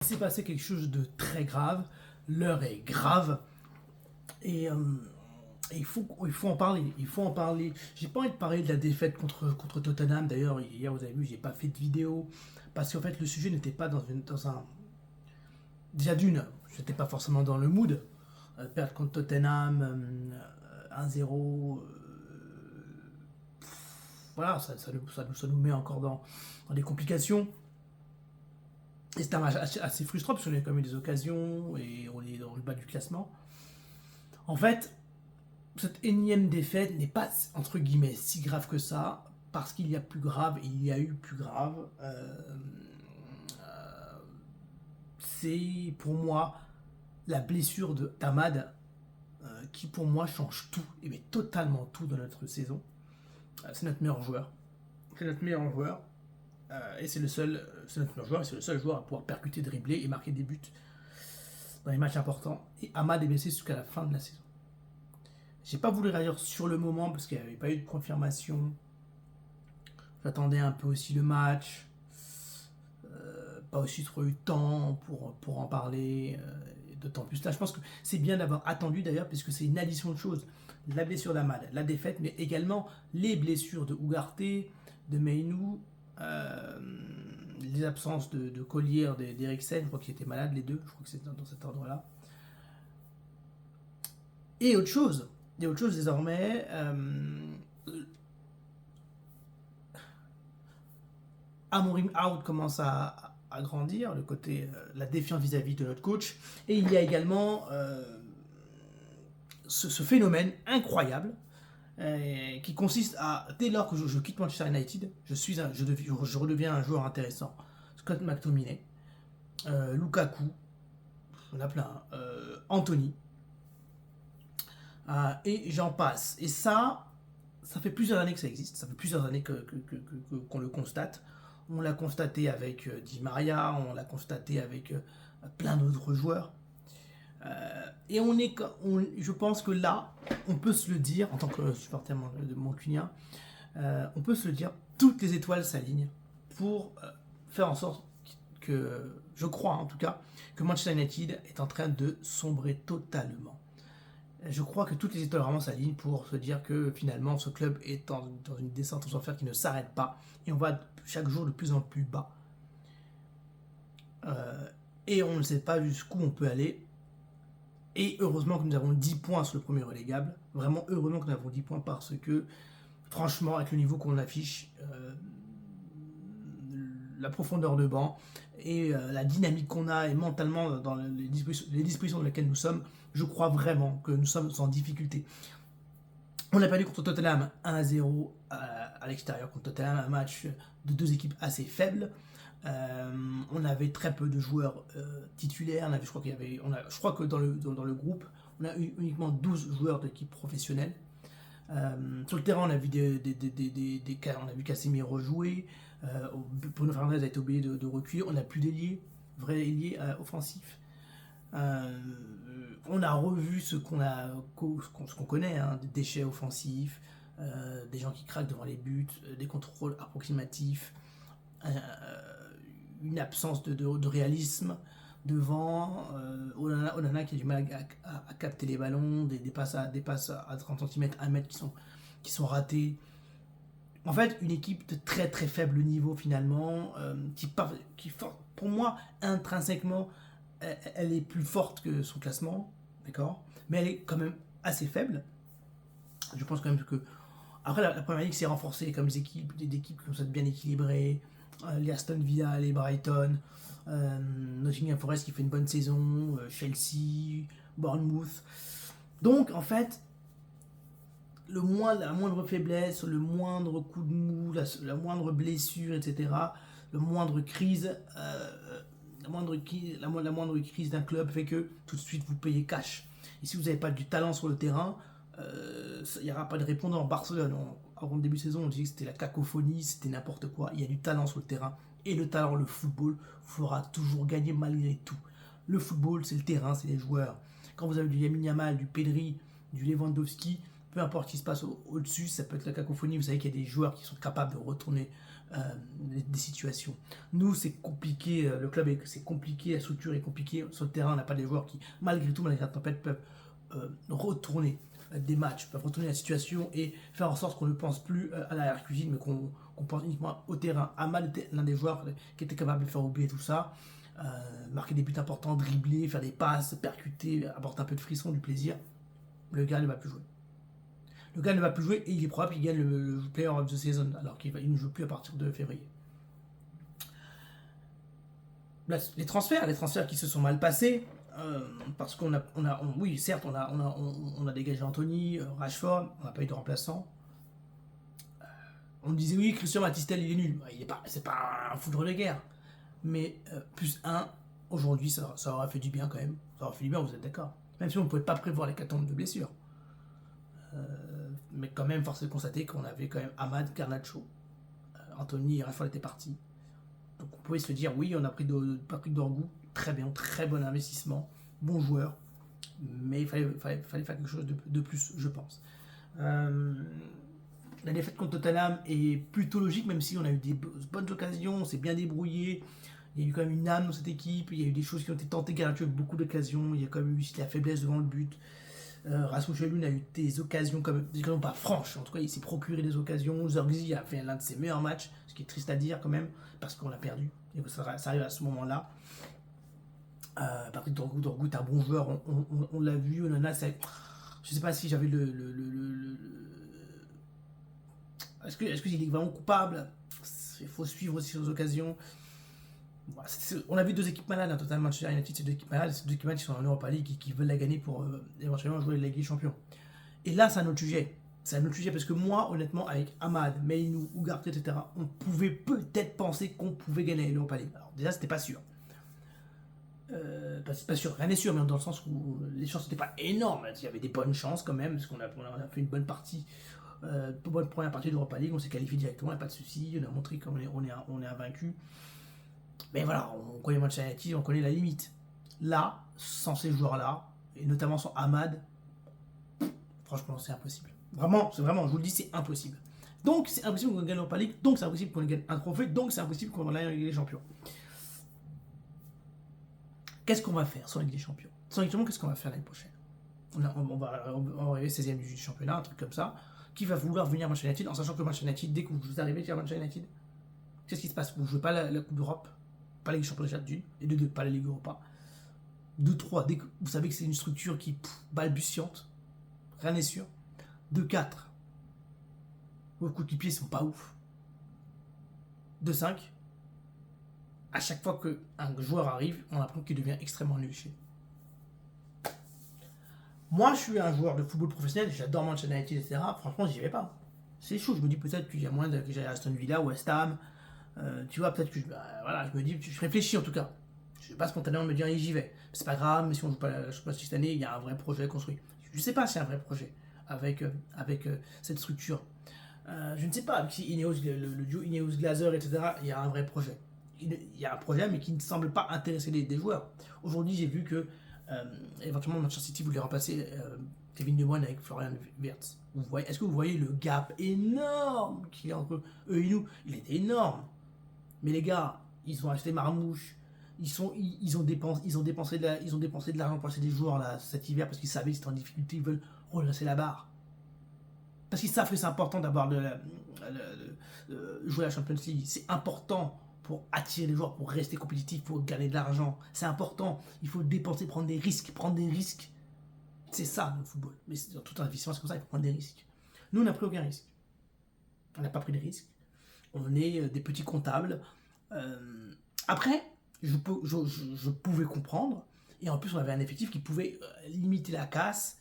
Il s'est passé quelque chose de très grave, l'heure est grave et il faut en parler. Il faut en parler. J'ai pas envie de parler de la défaite contre Tottenham. D'ailleurs, hier vous avez vu, j'ai pas fait de vidéo parce qu'en fait le sujet n'était pas dans un. Déjà d'une, j'étais pas forcément dans le mood. Perdre contre Tottenham 1-0, voilà, ça nous met encore dans des complications. Et c'est un match assez frustrant parce qu'on a quand même eu des occasions et on est dans le bas du classement. En fait, cette énième défaite n'est pas entre guillemets si grave que ça parce qu'il y a plus grave et il y a eu plus grave. C'est pour moi la blessure de Tamad qui pour moi change tout, et mais totalement tout dans notre saison. C'est notre meilleur joueur. C'est notre meilleur joueur. Et c'est notre meilleur joueur, et c'est le seul joueur à pouvoir percuter, dribbler et marquer des buts dans les matchs importants. Et Amad est blessé jusqu'à la fin de la saison. J'ai pas voulu réagir sur le moment parce qu'il n'y avait pas eu de confirmation. J'attendais un peu aussi le match. Pas aussi trop eu de temps pour en parler. D'autant plus là, je pense que c'est bien d'avoir attendu d'ailleurs, puisque c'est une addition de choses. La blessure d'Amad, la défaite, mais également les blessures de Ugarte, de Meinou, les absences de Collier, d'Eriksen, je crois qu'ils étaient malades les deux, je crois que c'est dans cet ordre-là. Et autre chose désormais, Amorim Out commence à grandir, le côté, la défiance vis-à-vis de notre coach. Et il y a également ce phénomène incroyable qui consiste à, dès lors que je quitte Manchester United, je redeviens un joueur intéressant. Scott McTominay, Lukaku, on a plein, Anthony, et j'en passe. Et ça fait plusieurs années que ça existe, ça fait plusieurs années qu'on le constate. On l'a constaté avec Di Maria, on l'a constaté avec plein d'autres joueurs. Et je pense que là, on peut se le dire, en tant que supporter de Moncunien, on peut se le dire, toutes les étoiles s'alignent pour faire en sorte que, je crois en tout cas, que Manchester United est en train de sombrer totalement. Je crois que toutes les étoiles vraiment s'alignent pour se dire que finalement ce club est dans une descente aux enfers qui ne s'arrête pas et on va chaque jour de plus en plus bas. Et on ne sait pas jusqu'où on peut aller. Et heureusement que nous avons 10 points sur le premier relégable. Vraiment heureusement que nous avons 10 points parce que franchement avec le niveau qu'on affiche, la profondeur de banc et la dynamique qu'on a et mentalement dans les dispositions dans lesquelles nous sommes, je crois vraiment que nous sommes en difficulté. On a perdu contre Tottenham 1-0 à l'extérieur contre Tottenham, un match de deux équipes assez faibles. On avait très peu de joueurs titulaires. Je crois que dans le groupe, on a eu uniquement 12 joueurs d'équipe professionnelle. Sur le terrain, on a vu on a vu Casemiro jouer. Bruno Fernandes a été obligé de reculer. On n'a plus d'ailier, vrai ailier offensif. On a revu ce qu'on connaît, hein, des déchets offensifs, des gens qui craquent devant les buts, des contrôles approximatifs, une absence de réalisme devant, Onana qui a du mal à capter les ballons, des passes à 30 cm, 1 mètre qui sont ratées. En fait, une équipe de très très faible niveau finalement, qui pour moi, intrinsèquement, elle est plus forte que son classement, d'accord, mais elle est quand même assez faible. Je pense quand même que après la première ligue s'est renforcée comme des équipes qui sont bien équilibrées, les Aston Villa, les Brighton, Nottingham Forest qui fait une bonne saison, Chelsea, Bournemouth. Donc en fait, la moindre faiblesse, le moindre coup de mou, la moindre blessure, etc., la moindre crise, la moindre crise d'un club fait que tout de suite vous payez cash. Et si vous n'avez pas du talent sur le terrain, il n'y aura pas de répondant. Barcelone, avant le début de saison, on disait que c'était la cacophonie, c'était n'importe quoi. Il y a du talent sur le terrain. Et le talent, le football, fera toujours gagner malgré tout. Le football, c'est le terrain, c'est les joueurs. Quand vous avez du Lamine Yamal, du Pedri, du Lewandowski, peu importe ce qui se passe au-dessus, ça peut être la cacophonie. Vous savez qu'il y a des joueurs qui sont capables de retourner des situations. Nous, c'est compliqué, le club, c'est compliqué, la structure est compliquée. Sur le terrain, on n'a pas des joueurs qui, malgré tout, malgré la tempête, peuvent retourner des matchs, peuvent retourner la situation et faire en sorte qu'on ne pense plus à l'arrière-cuisine, mais qu'on pense uniquement au terrain. Ahmad était l'un des joueurs qui était capable de faire oublier tout ça, marquer des buts importants, dribbler, faire des passes, percuter, apporter un peu de frisson, du plaisir. Le gars ne va plus jouer. Le gars ne va plus jouer et il est probable qu'il gagne le Player of the Season, alors qu'il ne joue plus à partir de février. Les transferts qui se sont mal passés, parce qu'on a, oui, certes, on a dégagé Anthony, Rashford, on n'a pas eu de remplaçant. On disait oui, Christian Matistel, il est nul. C'est pas un foudre de guerre. Mais plus 1, aujourd'hui, ça aurait fait du bien quand même. Ça aurait fait du bien, vous êtes d'accord. Même si on ne pouvait pas prévoir l'hécatombe de blessures. Mais quand même, force est de constater qu'on avait quand même Ahmad, Garnacho, Anthony et Rashford étaient partis. Donc on pouvait se dire, oui, on a pris Patrick Dorgu, très bien, très bon investissement, bon joueur, mais il fallait faire quelque chose de plus, je pense. La défaite contre Tottenham est plutôt logique, même si on a eu des bonnes occasions, on s'est bien débrouillé. Il y a eu quand même une âme dans cette équipe, il y a eu des choses qui ont été tentées, Garnacho a eu beaucoup d'occasions, il y a quand même eu la faiblesse devant le but. Rasmus Højlund a eu des occasions pas franches, en tout cas il s'est procuré des occasions. Zirkzee a fait l'un de ses meilleurs matchs, ce qui est triste à dire quand même, parce qu'on l'a perdu, et ça arrive à ce moment-là. Patrick Dorgu est un bon joueur, on l'a vu, on en a, je sais pas si j'avais est-ce qu'il est vraiment coupable? Il faut suivre aussi ses occasions. On a vu deux équipes malades, totalement Manchester United, c'est deux équipes malades, c'est deux équipes malades qui sont en Europa League et qui veulent la gagner pour éventuellement jouer la Ligue des Champions. Et là, c'est un autre sujet. C'est un autre sujet parce que moi, honnêtement, avec Ahmad, Meinou, Ugarte, etc., on pouvait peut-être penser qu'on pouvait gagner l'Europa League. Alors déjà, c'était pas sûr. Pas sûr, rien n'est sûr, mais dans le sens où les chances n'étaient pas énormes. Il y avait des bonnes chances quand même, parce qu'on a fait une bonne partie, bonne première partie de l'Europa League, on s'est qualifié directement, il n'y a pas de souci, on a montré qu'on est invaincu. Mais voilà, on connaît Manchester United, on connaît la limite. Là, sans ces joueurs-là, et notamment sans Ahmad, franchement, c'est impossible. Vraiment, je vous le dis, c'est impossible. Donc, c'est impossible qu'on gagne l'Europa League, donc c'est impossible qu'on gagne un trophée, donc c'est impossible qu'on gagne la Ligue des Champions. Qu'est-ce qu'on va faire sur la Ligue des Champions? Sur la Ligue des Champions, qu'est-ce qu'on va faire l'année prochaine? On va arriver 16e du championnat, un truc comme ça. Qui va vouloir venir à Manchester United, en sachant que Manchester United, dès que vous arrivez à Manchester United, qu'est-ce qui se passe? Vous ne jouez pas la Coupe d'Europe, pas la Ligue des Champions déjà d'une, et de deux, pas la Ligue Europa. 2-3, dès que vous savez que c'est une structure qui balbutiante, rien n'est sûr. 2-4, vos coups de pied sont pas ouf. 2-5, à chaque fois qu'un joueur arrive, on apprend qu'il devient extrêmement nul. Moi, je suis un joueur de football professionnel, j'adore Manchester United, etc. Franchement, j'y vais pas. C'est chaud, je me dis peut-être qu'il y a moyen que j'aille à Aston Villa ou West Ham. Tu vois, peut-être que je me dis, je réfléchis en tout cas. Je ne vais pas spontanément me dire, j'y vais. C'est pas grave, mais si on joue pas la Champions League cette année, il y a un vrai projet construit. Je ne sais pas si c'est un vrai projet avec cette structure. Je ne sais pas, avec le duo Ineos-Glazer, etc., il y a un vrai projet. Il y a un projet, mais qui ne semble pas intéresser des joueurs. Aujourd'hui, j'ai vu que éventuellement Manchester City voulait remplacer Kevin De Bruyne avec Florian Wirtz. Est-ce que vous voyez le gap énorme qu'il y a entre eux et nous? Il était énorme. Mais les gars, ils ont acheté Marmouche, ils ont dépensé de l'argent pour acheter des joueurs là, cet hiver parce qu'ils savaient qu'ils étaient en difficulté, ils veulent redresser la barre. Parce qu'ils savent que c'est important d'avoir jouer à la Champions League. C'est important pour attirer les joueurs, pour rester compétitif, pour gagner de l'argent. C'est important. Il faut dépenser, prendre des risques. C'est ça le football. Mais dans tout investissement, c'est comme ça, il faut prendre des risques. Nous, on n'a pris aucun risque. On n'a pas pris de risques. On est des petits comptables. Après, je pouvais comprendre. Et en plus, on avait un effectif qui pouvait limiter la casse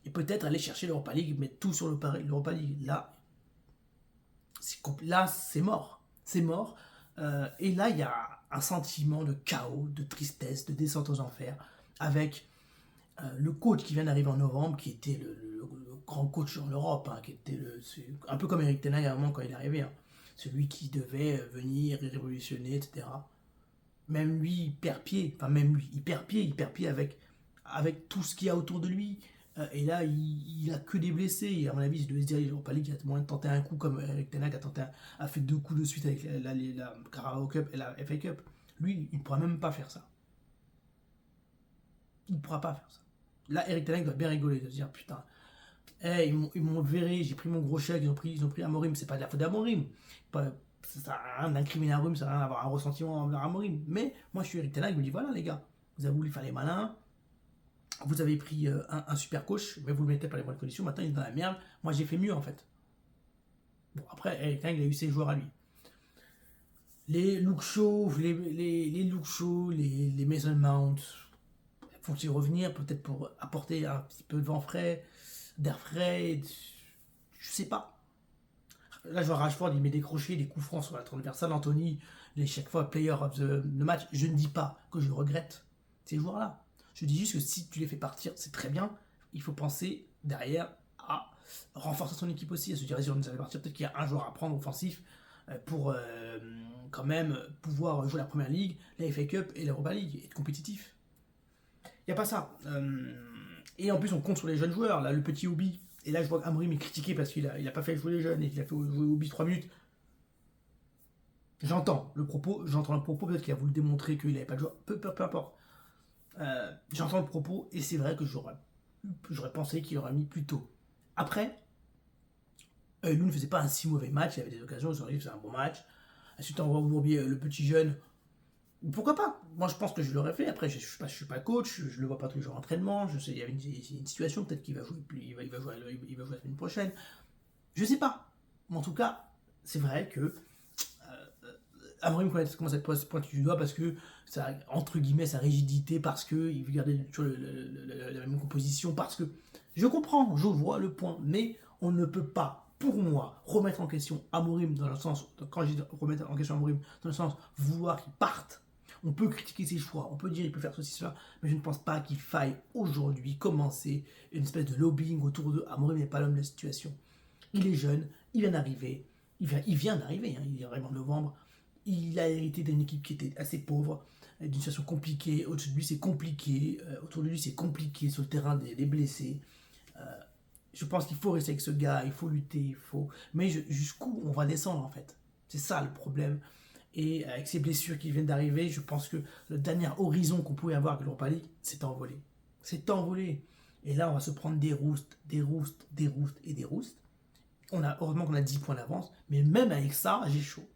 et peut-être aller chercher l'Europa League, mettre tout sur l'Europa League. Là, c'est mort. C'est mort. Et là, il y a un sentiment de chaos, de tristesse, de descente aux enfers, avec le coach qui vient d'arriver en novembre, qui était le grand coach en Europe, qui était un peu comme Eric Ten Hag à un moment quand il est arrivé, celui qui devait venir et révolutionner, etc. Même lui, il perd pied, avec tout ce qu'il y a autour de lui. Et là, il a que des blessés. Et à mon avis, je devais se dire, l'Europa League, il y a moyen de tenter un coup comme Eric Ten Hag a fait 2 coups de suite avec la Carabao Cup et la FA Cup. Lui, il ne pourra même pas faire ça. Il ne pourra pas faire ça. Là, Eric Ten Hag doit bien rigoler, de se dire, putain, hey, ils m'ont viré, j'ai pris mon gros chèque, ils ont pris Amorim. C'est pas de la faute d'Amorim. Ça sert à rien d'incriminer Amorim, ça sert à rien d'avoir un ressentiment envers Amorim. Mais moi, je suis Eric Ten Hag, je me dis, voilà les gars, vous avez voulu faire les malins. Vous avez pris un super coach, mais vous le mettez pas les bonnes conditions. Maintenant, il est dans la merde. Moi, j'ai fait mieux, en fait. Bon, après, Eric Ten Hag, il a eu ses joueurs à lui. Les Luke Shaw, les Mason Mount, faut-il revenir peut-être pour apporter un petit peu de vent frais, d'air frais, je sais pas. Là, je vois Rashford, il met des crochets, des coups francs sur la transversale. Anthony, il est chaque fois player of the match. Je ne dis pas que je regrette ces joueurs-là. Je dis juste que si tu les fais partir, c'est très bien. Il faut penser derrière à renforcer son équipe aussi. À se dire, si on les fait partir, peut-être qu'il y a un joueur à prendre offensif pour quand même pouvoir jouer la Première Ligue, la FA Cup et l'Europa League, et être compétitif. Il n'y a pas ça. Et en plus, on compte sur les jeunes joueurs. Là, le petit Obi, et là, je vois qu'Amorim est critiqué parce qu'il a pas fait jouer les jeunes et qu'il a fait jouer Obi 3 minutes. J'entends le propos, peut-être qu'il a voulu démontrer qu'il n'avait pas de joueur. Peu importe. J'entends le propos et c'est vrai que j'aurais pensé qu'il aurait mis plus tôt. Après, nous ne faisait pas un si mauvais match, il y avait des occasions, il faisait un bon match. Ensuite, on voit Bourbier, le petit jeune. Pourquoi pas? Moi, je pense que je l'aurais fait. Après, je ne suis pas coach, je ne le vois pas tous les jours en entraînement. Je sais, il y avait une situation, peut-être qu'il va jouer, il va jouer la semaine prochaine. Je ne sais pas. Mais en tout cas, c'est vrai que Amorim commence à être pointu du doigt parce que, ça, entre guillemets, sa rigidité, parce qu'il veut garder toujours la même composition, parce que je comprends, je vois le point, mais on ne peut pas, pour moi, remettre en question Amorim dans le sens, quand je dis remettre en question Amorim, dans le sens vouloir qu'il parte. On peut critiquer ses choix, on peut dire qu'il peut faire ceci, cela, mais je ne pense pas qu'il faille aujourd'hui commencer une espèce de lobbying autour de Amorim n'est pas l'homme de la situation. Il est jeune, il vient d'arriver, il est vraiment en novembre. Il a hérité d'une équipe qui était assez pauvre, d'une situation compliquée. Au-dessus de lui, c'est compliqué. Autour de lui, c'est compliqué. Sur le terrain, des blessés. Je pense qu'il faut rester avec ce gars. Il faut lutter. Mais jusqu'où on va descendre, en fait? C'est ça le problème. Et avec ces blessures qui viennent d'arriver, je pense que le dernier horizon qu'on pouvait avoir avec l'Europa League s'est envolé. C'est envolé. Et là, on va se prendre des roustes. Heureusement qu'on a 10 points d'avance. Mais même avec ça, j'ai chaud.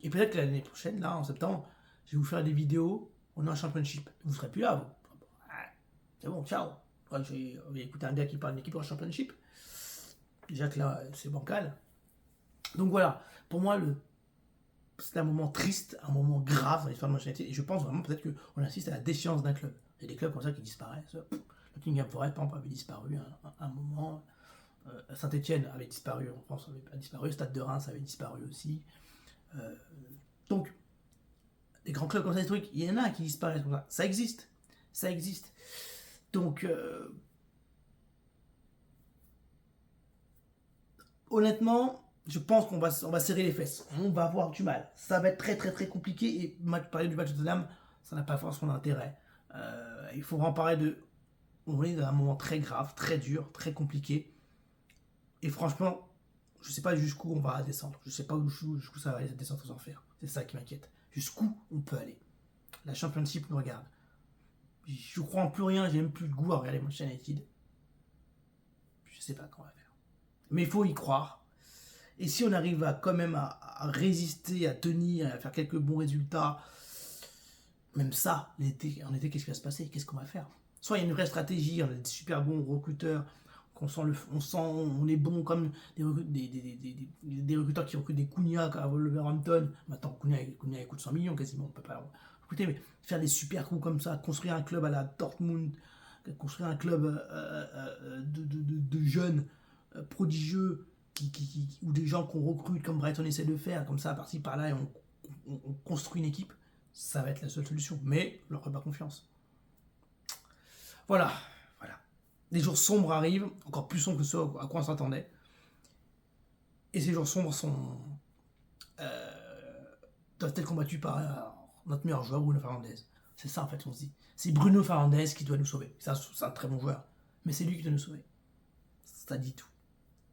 Et peut-être que l'année prochaine, là, en septembre, je vais vous faire des vidéos, on est en championship. Vous ne serez plus là, vous. C'est bon, ciao. Je vais écouter un gars qui parle d'une équipe en championship. Déjà que là, c'est bancal. Donc voilà, pour moi, c'est un moment triste, un moment grave dans l'histoire de Manchester United. Et je pense vraiment peut-être qu'on assiste à la déchéance d'un club. Il y a des clubs comme ça qui disparaissent. Nottingham Forest, par exemple, avait disparu à un moment. Saint-Etienne avait disparu en France, avait disparu. Stade de Reims avait disparu aussi. Donc, des grands clubs comme ça, des trucs, il y en a qui disparaissent comme ça. Ça existe. Donc, honnêtement, je pense qu'on va serrer les fesses. On va avoir du mal. Ça va être très très très compliqué. Et parler du match de Tottenham, ça n'a pas forcément d'intérêt. Il faut en parler on est dans un moment très grave, très dur, très compliqué. Et franchement, je ne sais pas jusqu'où on va descendre. Je ne sais pas jusqu'où ça va aller, cette descente aux enfers. C'est ça qui m'inquiète. Jusqu'où on peut aller. La Championship nous regarde. Je crois en plus rien, j'ai même plus le goût à regarder Manchester United. Je sais pas comment on va faire. Mais il faut y croire. Et si on arrive quand même à résister, à tenir, à faire quelques bons résultats, même ça, en été, qu'est-ce qui va se passer? Qu'est-ce qu'on va faire? Soit il y a une vraie stratégie, on a des super bons recruteurs, on est bon comme des recruteurs qui recrutent des Cunha à Wolverhampton. Maintenant, Cunha coûte 100 millions quasiment, on peut pas recruter, mais faire des super coups comme ça, construire un club à la Dortmund, construire un club de jeunes prodigieux, ou des gens qu'on recrute comme Brighton essaie de faire, comme ça, par-ci par-là, et on construit une équipe, ça va être la seule solution. Mais je leur ferai pas confiance. Voilà. Les jours sombres arrivent, encore plus sombres que ceux à quoi on s'attendait. Et ces jours sombres doivent être combattus par notre meilleur joueur, Bruno Fernandes. C'est ça en fait, on se dit. C'est Bruno Fernandes qui doit nous sauver. C'est un très bon joueur. Mais c'est lui qui doit nous sauver. Ça dit tout.